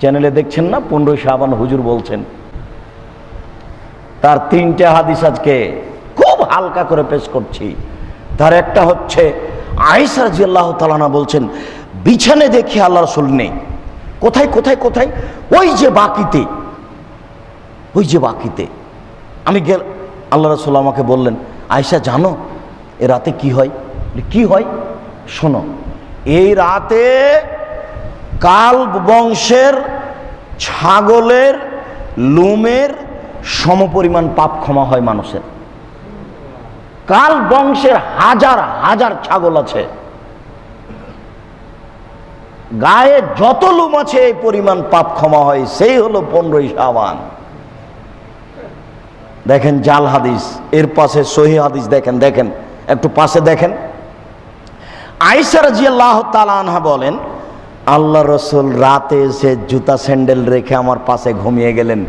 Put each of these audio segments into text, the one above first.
চ্যানেলে দেখছেন না, 15 শাবান হুজুর বলছেন। তার 3টে হাদিস আজকে খুব হালকা করে পেশ করছি। তার একটা হচ্ছে আয়েশা রাদিয়াল্লাহু তাআলা আনহা বলছেন, বিছানে দেখি আল্লাহ রাসূল নেই। কোথায় কোথায় কোথায়? ওই যে বাকিতে, ওই যে বাকিতে। আমি গেল, আল্লাহ রাসূল আমাকে বললেন, আয়েশা জানো এ রাতে কি হয়? কি হয় শোনো, এই রাতে কালব বংশের ছাগলের লোমের সমপরিমাণ পাপ ক্ষমা হয় মানুষের। কালব বংশের হাজার হাজার ছাগল আছে, গায়ে যত লোম আছে এই পরিমাণ পাপ ক্ষমা হয়, সেই হলো 15 শাবান। দেখেন জাল হাদিস, এর পাশে সহিহ হাদিস দেখেন, দেখেন একটু পাশে দেখেন। আয়েশা রাদিয়াল্লাহু তাআলা আনহা বলেন, আল্লাহ রসুল রাতে এসে জুতা স্যান্ডেল রেখে আমার পাশে ঘুমিয়ে গেলেন।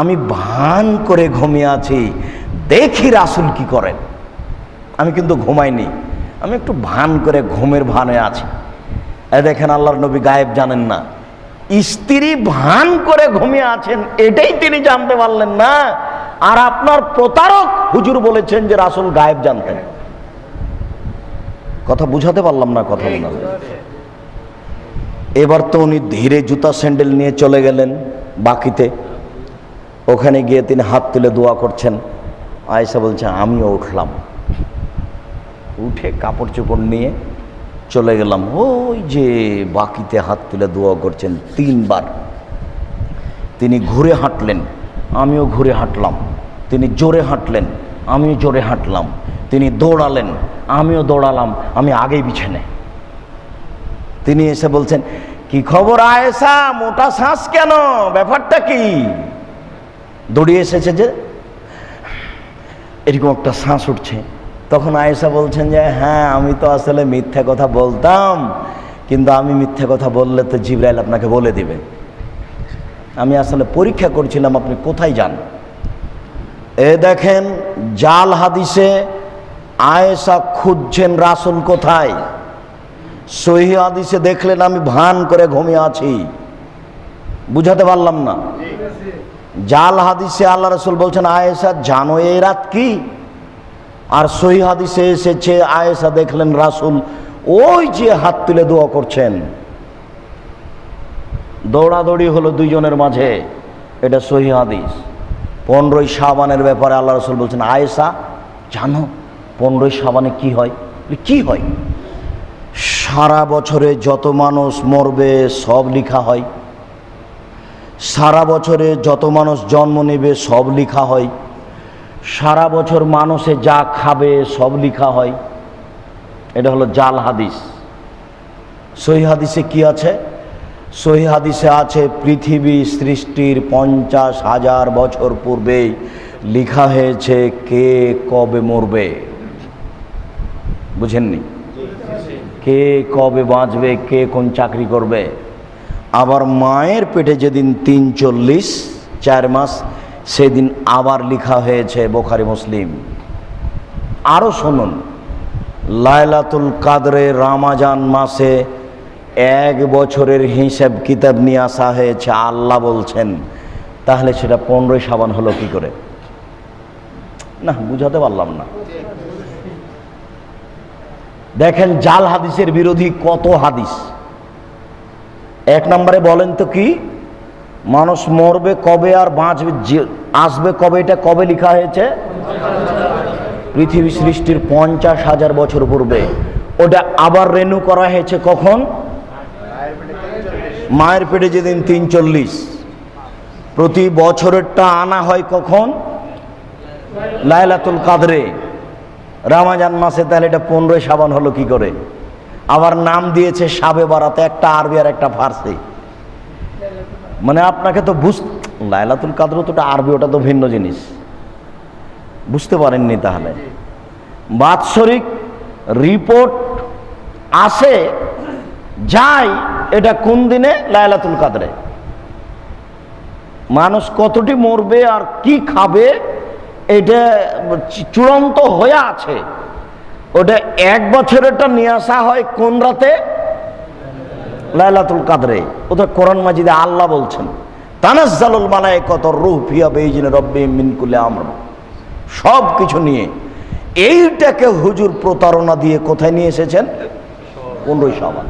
আমি ভান করে ঘুমিয়ে আছি, দেখি রাসূল কি করেন। আমি কিন্তু ঘুমাইনি, আমি একটু ভান করে ঘুমের ভানে আছি। দেখেন আল্লাহর নবী গায়েব জানেন না, স্ত্রী ভান করে ঘুমিয়ে আছেন এটাই তিনি জানতে পারলেন না, আর আপনার প্রতারক হুজুর বলেছেন যে রাসূল গায়েব জানতেন। কথা বুঝাতে পারলাম না কথা বলা। এবার তো উনি ধীরে জুতা স্যান্ডেল নিয়ে চলে গেলেন বাকিতে। ওখানে গিয়ে তিনি হাত তুলে দোয়া করছেন। আয়েশা বলছে আমিও উঠলাম, উঠে কাপড় চোপড় নিয়ে চলে গেলাম। ওই যে বাকিতে হাত তুলে দোয়া করছেন 3 বার। তিনি ঘুরে হাঁটলেন, আমিও ঘুরে হাঁটলাম। তিনি জোরে হাঁটলেন, আমিও জোরে হাঁটলাম। তিনি দৌড়ালেন, আমিও দৌড়ালাম। আমি আগেই বিছানে। তিনি এসে বলছেন, কি খবর আয়েশা, মোটা শ্বাস কেন, ব্যাপারটা কি? দৌড়িয়ে এসেছে যে এরকম একটা শ্বাস উঠছে। তখন আয়েশা বলছেন যে হ্যাঁ, আমি তো আসলে মিথ্যা কথা বলতাম, কিন্তু আমি মিথ্যা কথা বললে তো জিবরাইল আপনাকে বলে দিবে। আমি আসলে পরীক্ষা করছিলাম আপনি কোথায় যান। এ দেখেন জাল হাদিসে আয়েশা খুঁজছেন রাসূল কোথায়। সহিহ হাদিসে দেখলেন আমি ভান করে ঘুমিয়ে আছি। বুঝাতে পারলাম না। জাল হাদিসে আল্লাহ রাসূল বলছেন আয়েশা জানো এই রাত কি, আর সহিহ হাদিসে এসেছে আয়েশা দেখলেন রাসূল ওই যে হাত তুলে দোয়া করছেন। দৌড়াদৌড়ি হলো দুইজনের মাঝে, এটা সহিহ হাদিস। 15 শাবানের ব্যাপারে আল্লাহ রাসূল বলছেন আয়েশা জানো 15 শাবানে কি হয়? কি হয়? সারা বছরে যত মানুষ মরবে সব লেখা হয়, সারা বছরে যত মানুষ জন্ম নেবে সব লেখা হয়, সারা বছর মানুষে যা খাবে সব লেখা হয়। এটা হলো জাল হাদিস। সহিহ হাদিসে কি আছে? সহিহ হাদিসে আছে পৃথিবী সৃষ্টির 50,000 বছর পূর্বে লেখা হয়েছে কে কবে মরবে। বুঝেননি? কে কবে বাঁচবে, কে কোন চাকরি করবে। আবার মায়ের পেটে যেদিন 340 4 মাস সেদিন আবার লেখা হয়েছে, বুখারী মুসলিম। আরও শুনুন, লাইলাতুল কাদরে রমাজান মাসে 1 বছরের হিসাব কিতাব নিয়ে আসা হয়েছে, আল্লাহ বলছেন। তাহলে সেটা 15 শাবান হলো কি করে? না বুঝাতে পারলাম না। দেখেন জাল হাদিসের বিরোধী কত হাদিস। 1 নম্বরে বলেন তো কি, মানুষ মরবে কবে আর বাঁচবে আসবে কবে, এটা কবে লেখা হয়েছে? পৃথিবী সৃষ্টির 50,000 বছর পূর্বে। ওটা আবার রেনু করা হয়েছে কখন? মায়ের পেটে যেদিন 340। প্রতি বছরেরটা আনা হয় কখন? লাইলাতুল কাদরে রমাজান মাসে। তাহলে এটা 15 শাবান হলো কি করে? আবার নাম দিয়েছে শাবে বারাত, একটা আরবি আর একটা ফার্সি। মানে আপনাকে তো লাইলাতুল কাদর তো আরবি, ওটা তো ভিন্ন জিনিস। বুঝতে পারেননি? তাহলে বাৎসরিক রিপোর্ট আসে যায় এটা কোন দিনে? লাইলাতুল কাদরে। মানুষ কতটি মরবে আর কি খাবে এটা চূড়ান্ত হয়ে আছে। ওটা 1 বছরেরটা নিয়ে আসা হয় কোন রাতে? লাইলাতুল কাদরে। ওদের কোরআন মাজিদে আল্লাহ বলছেন তানাজ্জালুল মালায়েকাতুর রূহ ফিহা বিইজনি রাব্বিহিম মিন কুল্লি আমর, সব কিছু নিয়ে। এইটাকে হুজুর প্রতারণা দিয়ে কোথায় নিয়ে এসেছেন? 15 শাবান।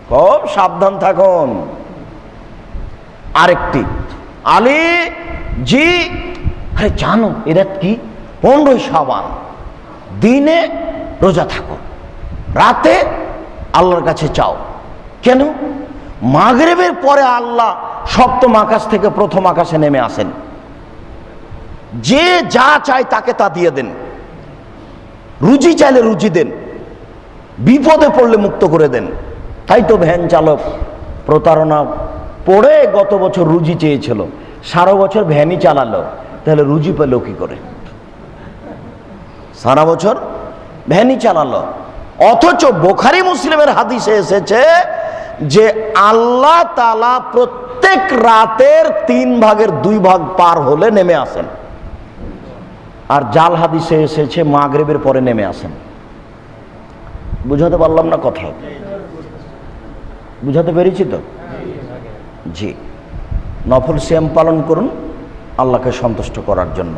খুব সাবধান থাকুন। আরেকটি আলী জি, আরে জানো এরা কি? 15 শাবান দিনে রোজা থাকো, রাতে আল্লাহর কাছে চাও। কেন? মাগরিবের পরে আল্লাহ সপ্তম আকাশ থেকে প্রথম আকাশে নেমে আসেন, যে যা চায় তাকে তা দিয়ে দেন। রুজি চাইলে রুজি দেন, বিপদে পড়লে মুক্ত করে দেন। তাই তো ভ্যান চালক প্রতারণা পড়ে গত বছর রুজি চেয়েছিল, সারা বছর ভ্যানই চালালো, তাহলে রুজি পেল কি করে? সারা বছর ভ্যানই চালালো। অথচ বুখারী মুসলিমের হাদিসে এসেছে যে আল্লাহ তাআলা প্রত্যেক রাতের 3 ভাগের 2 ভাগ পার হলে নেমে আসেন। আর জাল হাদিসে এসেছে মাগরিবের পরে নেমে আসেন। বুঝাতে পারলাম না কথা? বুঝাতে পেরেছি তো? জি। নফল সিয়াম পালন করুন আল্লাহকে সন্তুষ্ট করার জন্য।